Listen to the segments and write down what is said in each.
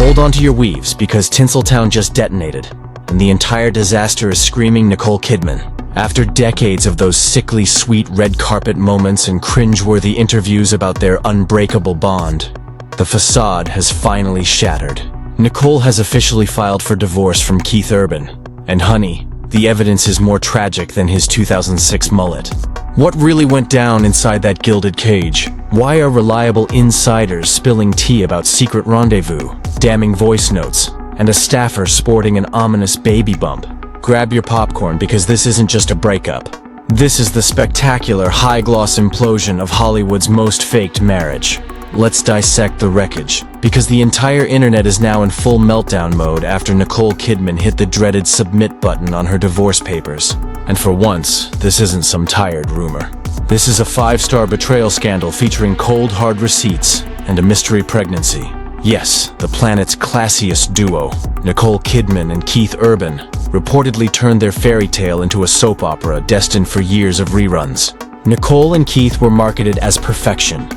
Hold on to your weaves, because Tinseltown just detonated, and the entire disaster is screaming Nicole Kidman. After decades of those sickly sweet red carpet moments and cringe-worthy interviews about their unbreakable bond, the facade has finally shattered. Nicole has officially filed for divorce from Keith Urban. And honey, the evidence is more tragic than his 2006 mullet. What really went down inside that gilded cage? Why are reliable insiders spilling tea about secret rendezvous, damning voice notes, and a staffer sporting an ominous baby bump? Grab your popcorn, because this isn't just a breakup. This is the spectacular, high-gloss implosion of Hollywood's most faked marriage. Let's dissect the wreckage, because the entire internet is now in full meltdown mode after Nicole Kidman hit the dreaded submit button on her divorce papers. And for once, this isn't some tired rumor. This is a 5-star betrayal scandal featuring cold, hard receipts and a mystery pregnancy. Yes, the planet's classiest duo, Nicole Kidman and Keith Urban, reportedly turned their fairy tale into a soap opera destined for years of reruns. Nicole and Keith were marketed as perfection.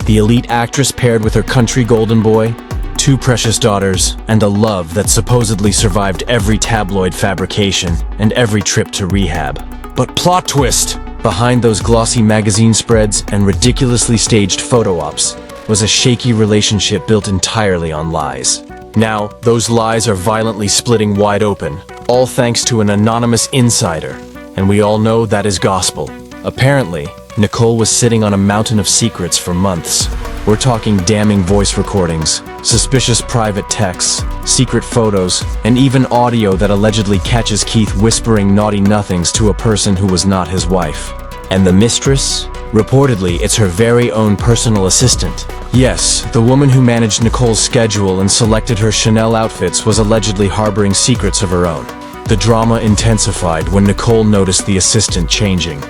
The elite actress paired with her country golden boy, 2 precious daughters, and a love that supposedly survived every tabloid fabrication and every trip to rehab. But plot twist! Behind those glossy magazine spreads and ridiculously staged photo ops was a shaky relationship built entirely on lies. Now, those lies are violently splitting wide open, all thanks to an anonymous insider, and we all know that is gospel. Apparently, Nicole was sitting on a mountain of secrets for months. We're talking damning voice recordings, suspicious private texts, secret photos, and even audio that allegedly catches Keith whispering naughty nothings to a person who was not his wife. And the mistress? Reportedly, it's her very own personal assistant. Yes, the woman who managed Nicole's schedule and selected her Chanel outfits was allegedly harboring secrets of her own. The drama intensified when Nicole noticed the assistant changing.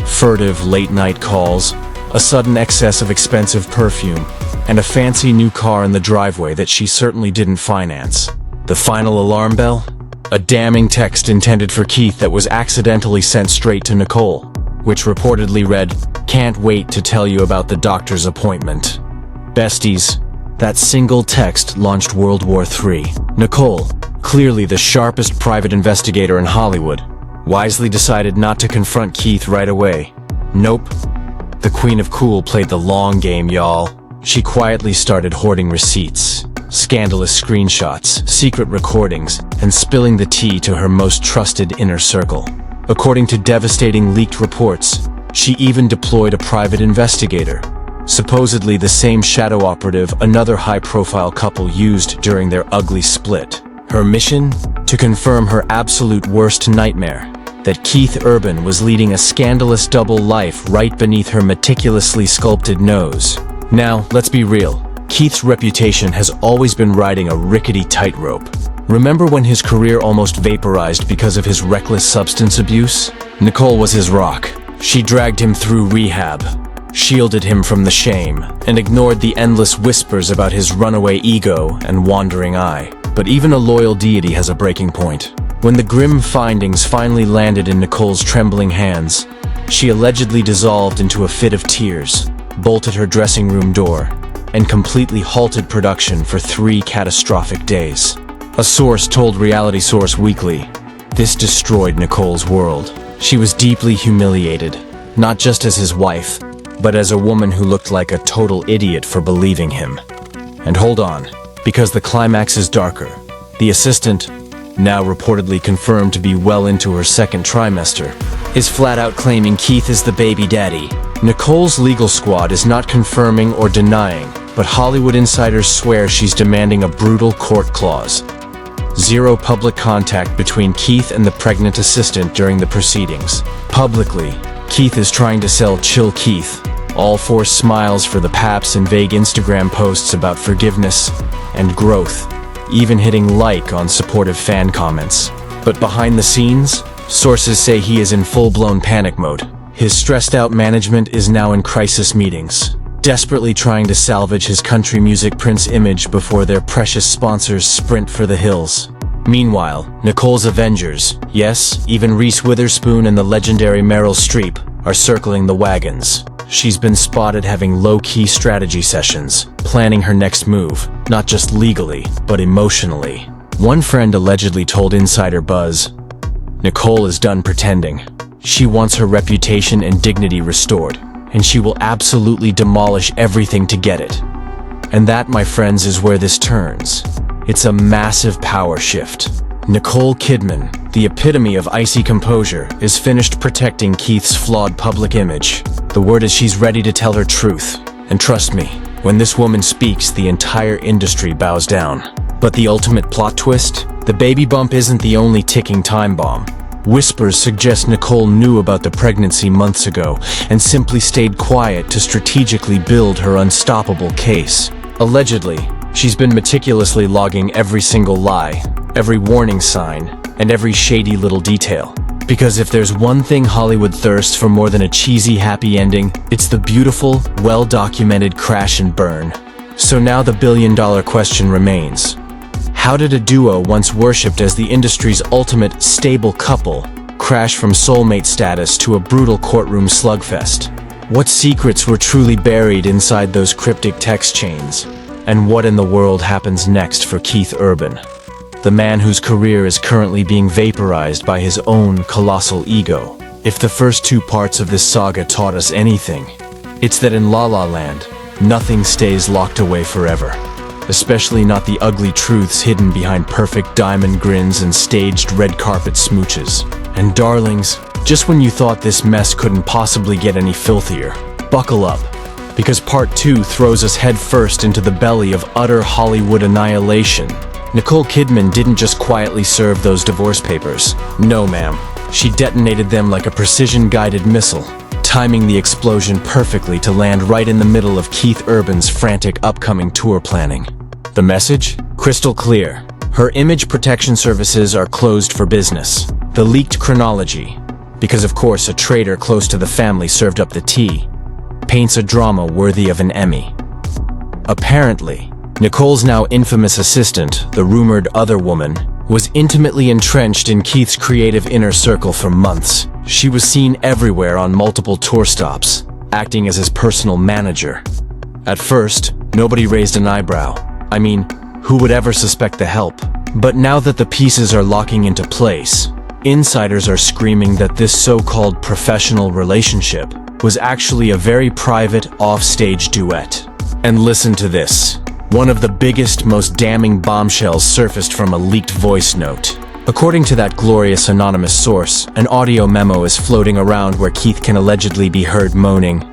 Furtive late-night calls, a sudden excess of expensive perfume, and a fancy new car in the driveway that she certainly didn't finance. The final alarm bell? A damning text intended for Keith that was accidentally sent straight to Nicole, which reportedly read, "Can't wait to tell you about the doctor's appointment." Besties, that single text launched World War III. Nicole, clearly the sharpest private investigator in Hollywood, wisely decided not to confront Keith right away. Nope. The Queen of Cool played the long game, y'all. She quietly started hoarding receipts, scandalous screenshots, secret recordings, and spilling the tea to her most trusted inner circle. According to devastating leaked reports, she even deployed a private investigator, supposedly the same shadow operative another high-profile couple used during their ugly split. Her mission? To confirm her absolute worst nightmare, that Keith Urban was leading a scandalous double life right beneath her meticulously sculpted nose. Now, let's be real. Keith's reputation has always been riding a rickety tightrope. Remember when his career almost vaporized because of his reckless substance abuse? Nicole was his rock. She dragged him through rehab, shielded him from the shame, and ignored the endless whispers about his runaway ego and wandering eye. But even a loyal deity has a breaking point. When the grim findings finally landed in Nicole's trembling hands, she allegedly dissolved into a fit of tears, bolted her dressing room door, and completely halted production for 3 catastrophic days. A source told Reality Source Weekly, this destroyed Nicole's world. She was deeply humiliated, not just as his wife, but as a woman who looked like a total idiot for believing him. And hold on, because the climax is darker. The assistant, now reportedly confirmed to be well into her 2nd trimester, is flat out claiming Keith is the baby daddy. Nicole's legal squad is not confirming or denying, but Hollywood insiders swear she's demanding a brutal court clause. 0 public contact between Keith and the pregnant assistant during the proceedings. Publicly, Keith is trying to sell Chill Keith, all forced smiles for the paps and vague Instagram posts about forgiveness and growth, even hitting like on supportive fan comments. But behind the scenes, sources say he is in full-blown panic mode. His stressed-out management is now in crisis meetings, desperately trying to salvage his country music prince image before their precious sponsors sprint for the hills. Meanwhile, Nicole's Avengers, yes, even Reese Witherspoon and the legendary Meryl Streep, are circling the wagons. she's been spotted having low-key strategy sessions, planning her next move, not just legally, but emotionally. One friend allegedly told Insider Buzz, "Nicole is done pretending. She wants her reputation and dignity restored, and she will absolutely demolish everything to get it." And that, my friends, is where this turns. It's a massive power shift. Nicole Kidman, the epitome of icy composure, is finished protecting Keith's flawed public image. The word is she's ready to tell her truth. And trust me, when this woman speaks, the entire industry bows down. But the ultimate plot twist? The baby bump isn't the only ticking time bomb. Whispers suggest Nicole knew about the pregnancy months ago and simply stayed quiet to strategically build her unstoppable case. Allegedly, she's been meticulously logging every single lie, every warning sign, and every shady little detail. Because if there's one thing Hollywood thirsts for more than a cheesy happy ending, it's the beautiful, well-documented crash and burn. So now the billion-dollar question remains. How did a duo once worshipped as the industry's ultimate stable couple crash from soulmate status to a brutal courtroom slugfest? What secrets were truly buried inside those cryptic text chains? And what in the world happens next for Keith Urban, the man whose career is currently being vaporized by his own colossal ego? If the first two parts of this saga taught us anything, it's that in La La Land, nothing stays locked away forever. Especially not the ugly truths hidden behind perfect diamond grins and staged red carpet smooches. And darlings, just when you thought this mess couldn't possibly get any filthier, buckle up, because part 2 throws us headfirst into the belly of utter Hollywood annihilation. Nicole Kidman didn't just quietly serve those divorce papers. No, ma'am. She detonated them like a precision-guided missile, timing the explosion perfectly to land right in the middle of Keith Urban's frantic upcoming tour planning. The message? Crystal clear. Her image protection services are closed for business. The leaked chronology, because of course a traitor close to the family served up the tea, paints a drama worthy of an Emmy. Apparently, Nicole's now infamous assistant, the rumored other woman, was intimately entrenched in Keith's creative inner circle for months. She was seen everywhere on multiple tour stops, acting as his personal manager. At first, nobody raised an eyebrow. I mean, who would ever suspect the help? But now that the pieces are locking into place, insiders are screaming that this so-called professional relationship was actually a very private, off-stage duet. And listen to this. One of the biggest, most damning bombshells surfaced from a leaked voice note. According to that glorious anonymous source, an audio memo is floating around where Keith can allegedly be heard moaning,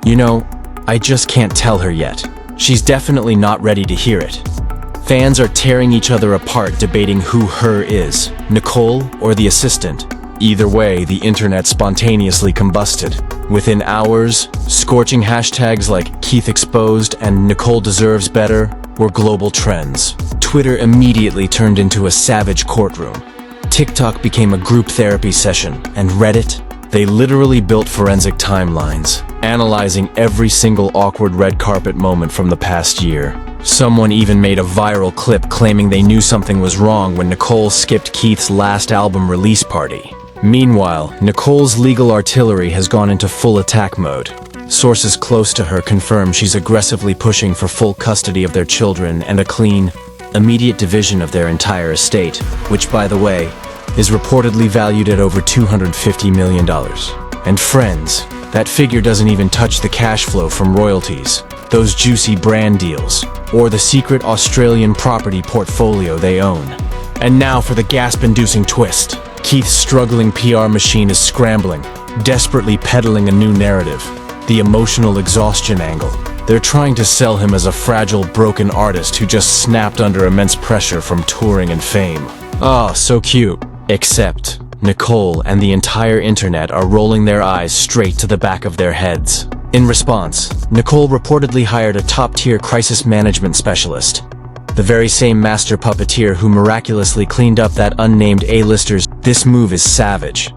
"You know, I just can't tell her yet. She's definitely not ready to hear it." Fans are tearing each other apart debating who her is, Nicole or the assistant. Either way, the internet spontaneously combusted. Within hours, scorching hashtags like Keith Exposed and Nicole Deserves Better were global trends. Twitter immediately turned into a savage courtroom. TikTok became a group therapy session, and Reddit, they literally built forensic timelines, analyzing every single awkward red carpet moment from the past year. Someone even made a viral clip claiming they knew something was wrong when Nicole skipped Keith's last album release party. Meanwhile, Nicole's legal artillery has gone into full attack mode. Sources close to her confirm she's aggressively pushing for full custody of their children and a clean, immediate division of their entire estate, which, by the way, is reportedly valued at over $250 million. And friends, that figure doesn't even touch the cash flow from royalties, those juicy brand deals, or the secret Australian property portfolio they own. And now for the gasp-inducing twist. Keith's struggling PR machine is scrambling, desperately peddling a new narrative, the emotional exhaustion angle. They're trying to sell him as a fragile, broken artist who just snapped under immense pressure from touring and fame. Ah, so cute. Except, Nicole and the entire internet are rolling their eyes straight to the back of their heads. In response, Nicole reportedly hired a top-tier crisis management specialist, the very same master puppeteer who miraculously cleaned up that unnamed A-lister's. This move is savage.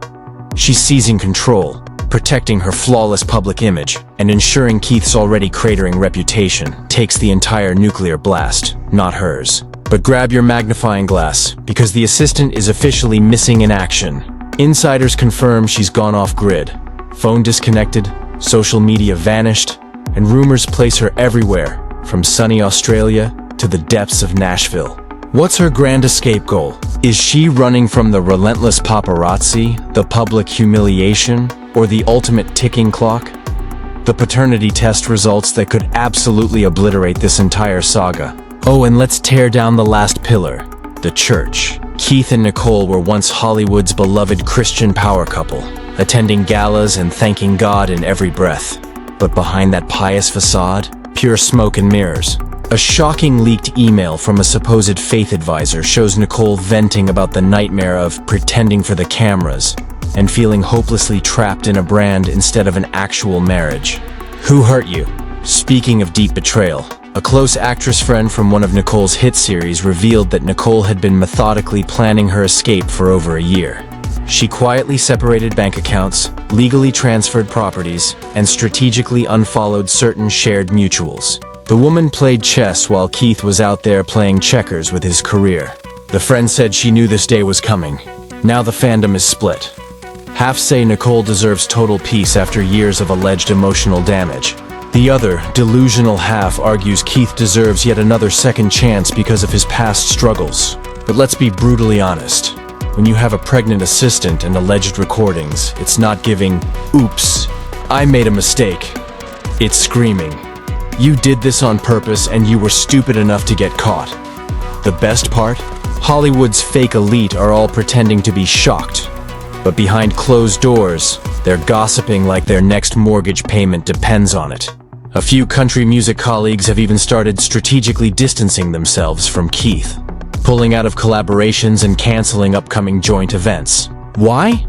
She's seizing control, protecting her flawless public image, and ensuring Keith's already cratering reputation takes the entire nuclear blast, not hers. But grab your magnifying glass, because the assistant is officially missing in action. Insiders confirm she's gone off-grid. Phone disconnected, social media vanished, and rumors place her everywhere, from sunny Australia to the depths of Nashville. What's her grand escape goal? Is she running from the relentless paparazzi, the public humiliation, or the ultimate ticking clock? The paternity test results that could absolutely obliterate this entire saga. Oh, and let's tear down the last pillar, the church. Keith and Nicole were once Hollywood's beloved Christian power couple, attending galas and thanking God in every breath. But behind that pious facade, pure smoke and mirrors. A shocking leaked email from a supposed faith advisor shows Nicole venting about the nightmare of pretending for the cameras and feeling hopelessly trapped in a brand instead of an actual marriage. Who hurt you? Speaking of deep betrayal, a close actress friend from one of Nicole's hit series revealed that Nicole had been methodically planning her escape for over a year. She quietly separated bank accounts, legally transferred properties, and strategically unfollowed certain shared mutuals. The woman played chess while Keith was out there playing checkers with his career. The friend said she knew this day was coming. Now the fandom is split. Half say Nicole deserves total peace after years of alleged emotional damage. The other, delusional half, argues Keith deserves yet another second chance because of his past struggles. But let's be brutally honest. When you have a pregnant assistant and alleged recordings, it's not giving, "Oops, I made a mistake." It's screaming, "You did this on purpose and you were stupid enough to get caught." The best part? Hollywood's fake elite are all pretending to be shocked. But behind closed doors, they're gossiping like their next mortgage payment depends on it. A few country music colleagues have even started strategically distancing themselves from Keith, pulling out of collaborations and canceling upcoming joint events. Why?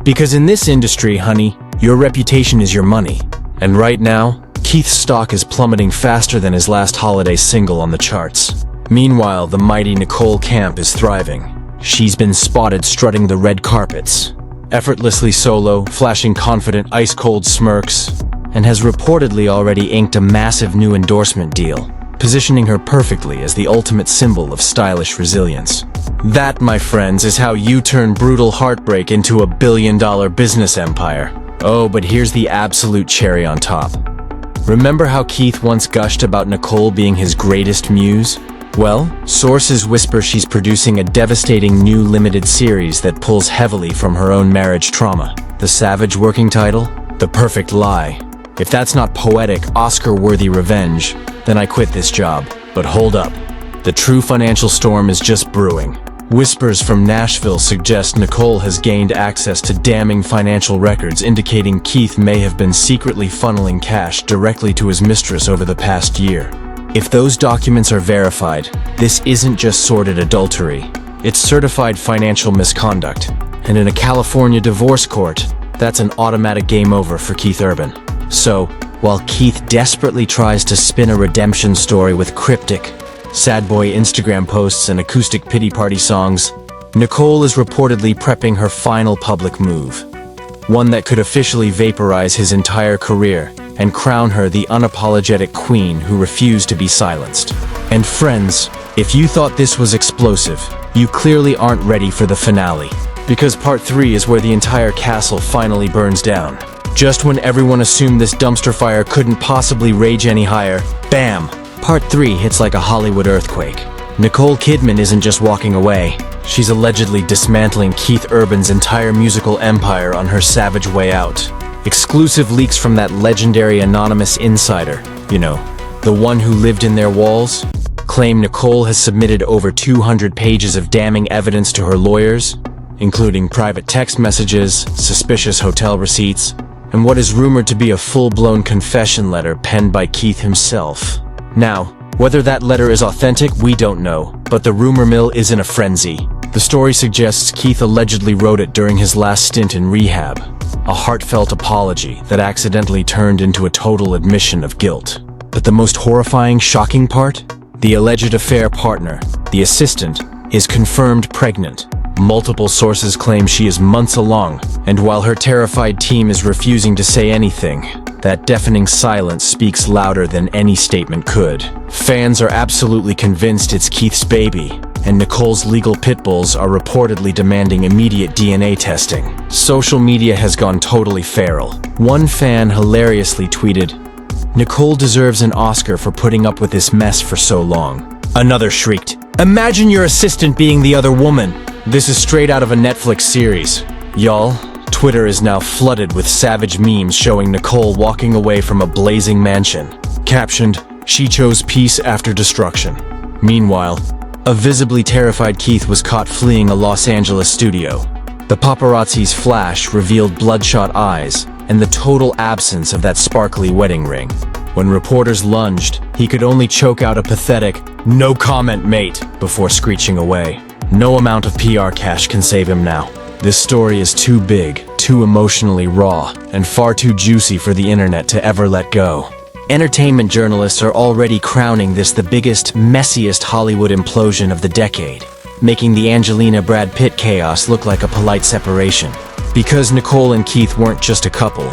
Because in this industry, honey, your reputation is your money. And right now, Keith's stock is plummeting faster than his last holiday single on the charts. Meanwhile, the mighty Nicole Camp is thriving. She's been spotted strutting the red carpets, effortlessly solo, flashing confident, ice-cold smirks, and has reportedly already inked a massive new endorsement deal, positioning her perfectly as the ultimate symbol of stylish resilience. That, my friends, is how you turn brutal heartbreak into a billion-dollar business empire. Oh, but here's the absolute cherry on top. Remember how Keith once gushed about Nicole being his greatest muse? Well, sources whisper she's producing a devastating new limited series that pulls heavily from her own marriage trauma. The savage working title? The Perfect Lie. If that's not poetic, Oscar-worthy revenge, then I quit this job. But hold up. The true financial storm is just brewing. Whispers from Nashville suggest Nicole has gained access to damning financial records indicating Keith may have been secretly funneling cash directly to his mistress over the past year. If those documents are verified, this isn't just sordid adultery. It's certified financial misconduct. And in a California divorce court, that's an automatic game over for Keith Urban. So, while Keith desperately tries to spin a redemption story with cryptic, sad boy Instagram posts and acoustic pity party songs, Nicole is reportedly prepping her final public move. One that could officially vaporize his entire career and crown her the unapologetic queen who refused to be silenced. And friends, if you thought this was explosive, you clearly aren't ready for the finale. Because part 3 is where the entire castle finally burns down. Just when everyone assumed this dumpster fire couldn't possibly rage any higher, bam! Part 3 hits like a Hollywood earthquake. Nicole Kidman isn't just walking away. She's allegedly dismantling Keith Urban's entire musical empire on her savage way out. Exclusive leaks from that legendary anonymous insider, you know, the one who lived in their walls, claim Nicole has submitted over 200 pages of damning evidence to her lawyers, including private text messages, suspicious hotel receipts, and what is rumored to be a full-blown confession letter penned by Keith himself. Now, whether that letter is authentic, we don't know, but the rumor mill is in a frenzy. The story suggests Keith allegedly wrote it during his last stint in rehab, a heartfelt apology that accidentally turned into a total admission of guilt. But the most horrifying, shocking part? The alleged affair partner, the assistant, is confirmed pregnant. Multiple sources claim she is months along, and while her terrified team is refusing to say anything, that deafening silence speaks louder than any statement could. Fans are absolutely convinced it's Keith's baby, and Nicole's legal pit bulls are reportedly demanding immediate DNA testing. Social media has gone totally feral. One fan hilariously tweeted, "Nicole deserves an Oscar for putting up with this mess for so long." Another shrieked, "Imagine your assistant being the other woman." This is straight out of a Netflix series. Y'all, Twitter is now flooded with savage memes showing Nicole walking away from a blazing mansion. Captioned, "She chose peace after destruction." Meanwhile, a visibly terrified Keith was caught fleeing a Los Angeles studio. The paparazzi's flash revealed bloodshot eyes and the total absence of that sparkly wedding ring. When reporters lunged, he could only choke out a pathetic, "No comment, mate," before screeching away. No amount of PR cash can save him now. This story is too big, too emotionally raw, and far too juicy for the internet to ever let go. Entertainment journalists are already crowning this the biggest, messiest Hollywood implosion of the decade, making the Angelina-Brad Pitt chaos look like a polite separation. Because Nicole and Keith weren't just a couple,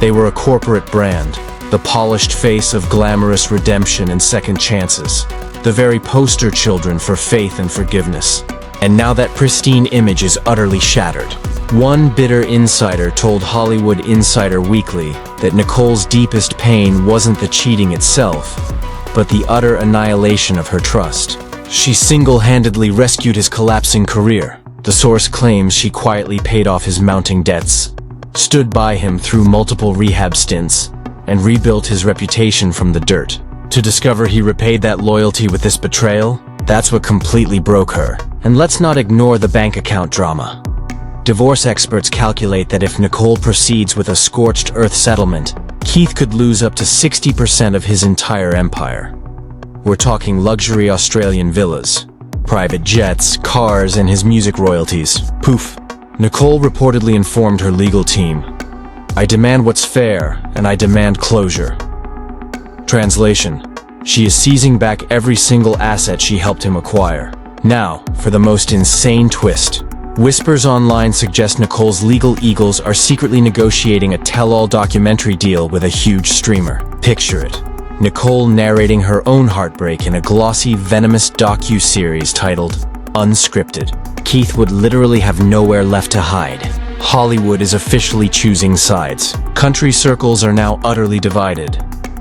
they were a corporate brand, the polished face of glamorous redemption and second chances, the very poster children for faith and forgiveness. And now that pristine image is utterly shattered. One bitter insider told Hollywood Insider Weekly that Nicole's deepest pain wasn't the cheating itself, but the utter annihilation of her trust. She single-handedly rescued his collapsing career. The source claims she quietly paid off his mounting debts, stood by him through multiple rehab stints, and rebuilt his reputation from the dirt. To discover he repaid that loyalty with this betrayal, that's what completely broke her. And let's not ignore the bank account drama. Divorce experts calculate that if Nicole proceeds with a scorched earth settlement, Keith could lose up to 60% of his entire empire. We're talking luxury Australian villas, private jets, cars, and his music royalties. Poof. Nicole reportedly informed her legal team, "I demand what's fair, and I demand closure." Translation: she is seizing back every single asset she helped him acquire. Now, for the most insane twist. Whispers online suggest Nicole's legal eagles are secretly negotiating a tell-all documentary deal with a huge streamer. Picture it. Nicole narrating her own heartbreak in a glossy, venomous docu-series titled Unscripted. Keith would literally have nowhere left to hide. Hollywood is officially choosing sides. Country circles are now utterly divided,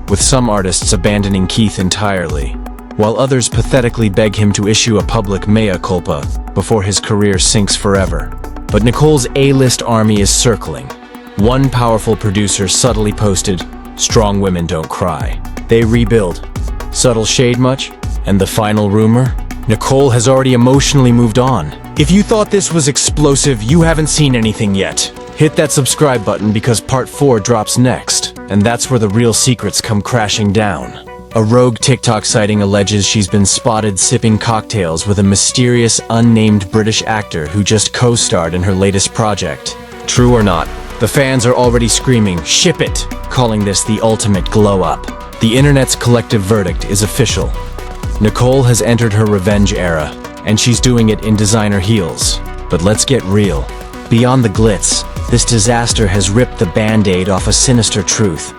with some artists abandoning Keith entirely, while others pathetically beg him to issue a public mea culpa before his career sinks forever. But Nicole's A-list army is circling. One powerful producer subtly posted, "Strong women don't cry. They rebuild." Subtle shade much? And the final rumor? Nicole has already emotionally moved on. If you thought this was explosive, you haven't seen anything yet. Hit that subscribe button because part 4 drops next, and that's where the real secrets come crashing down. A rogue TikTok sighting alleges she's been spotted sipping cocktails with a mysterious, unnamed British actor who just co-starred in her latest project. True or not, the fans are already screaming, "Ship it!" calling this the ultimate glow-up. The internet's collective verdict is official. Nicole has entered her revenge era, and she's doing it in designer heels. But let's get real. Beyond the glitz, this disaster has ripped the Band-Aid off a sinister truth.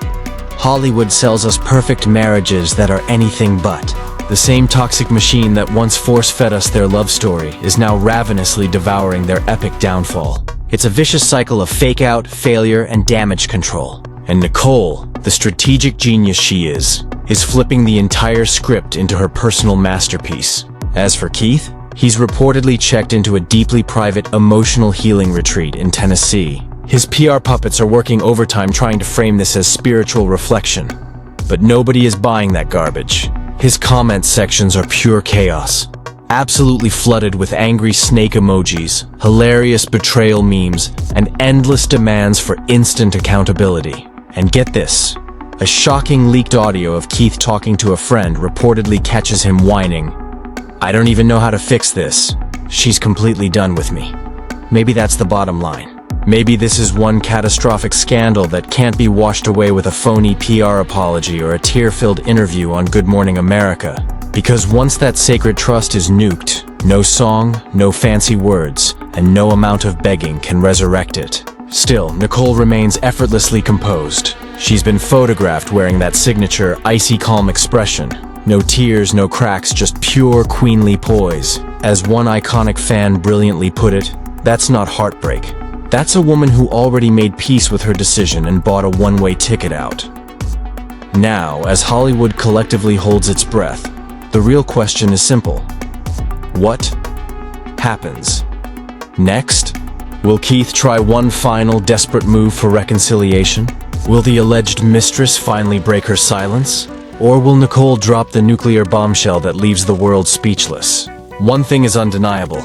Hollywood sells us perfect marriages that are anything but. The same toxic machine that once force-fed us their love story is now ravenously devouring their epic downfall. It's a vicious cycle of fake-out, failure, and damage control. And Nicole, the strategic genius she is flipping the entire script into her personal masterpiece. As for Keith, he's reportedly checked into a deeply private, emotional healing retreat in Tennessee. His PR puppets are working overtime trying to frame this as spiritual reflection. But nobody is buying that garbage. His comment sections are pure chaos, absolutely flooded with angry snake emojis, hilarious betrayal memes, and endless demands for instant accountability. And get this, a shocking leaked audio of Keith talking to a friend reportedly catches him whining, "I don't even know how to fix this. She's completely done with me." Maybe that's the bottom line. Maybe this is one catastrophic scandal that can't be washed away with a phony PR apology or a tear-filled interview on Good Morning America. Because once that sacred trust is nuked, no song, no fancy words, and no amount of begging can resurrect it. Still, Nicole remains effortlessly composed. She's been photographed wearing that signature icy calm expression. No tears, no cracks, just pure queenly poise. As one iconic fan brilliantly put it, that's not heartbreak. That's a woman who already made peace with her decision and bought a one-way ticket out. Now, as Hollywood collectively holds its breath, the real question is simple. What happens next? Will Keith try one final desperate move for reconciliation? Will the alleged mistress finally break her silence? Or will Nicole drop the nuclear bombshell that leaves the world speechless? One thing is undeniable.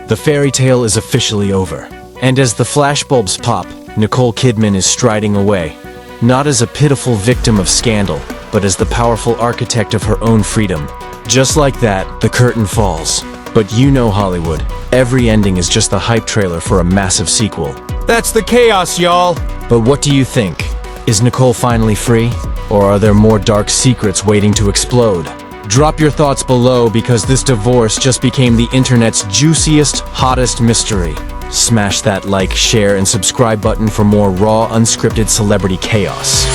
The fairy tale is officially over. And as the flashbulbs pop, Nicole Kidman is striding away, not as a pitiful victim of scandal, but as the powerful architect of her own freedom. Just like that, the curtain falls. But you know Hollywood, every ending is just the hype trailer for a massive sequel. That's the chaos, y'all! But what do you think? Is Nicole finally free? Or are there more dark secrets waiting to explode? Drop your thoughts below because this divorce just became the internet's juiciest, hottest mystery. Smash that like, share, and subscribe button for more raw, unscripted celebrity chaos.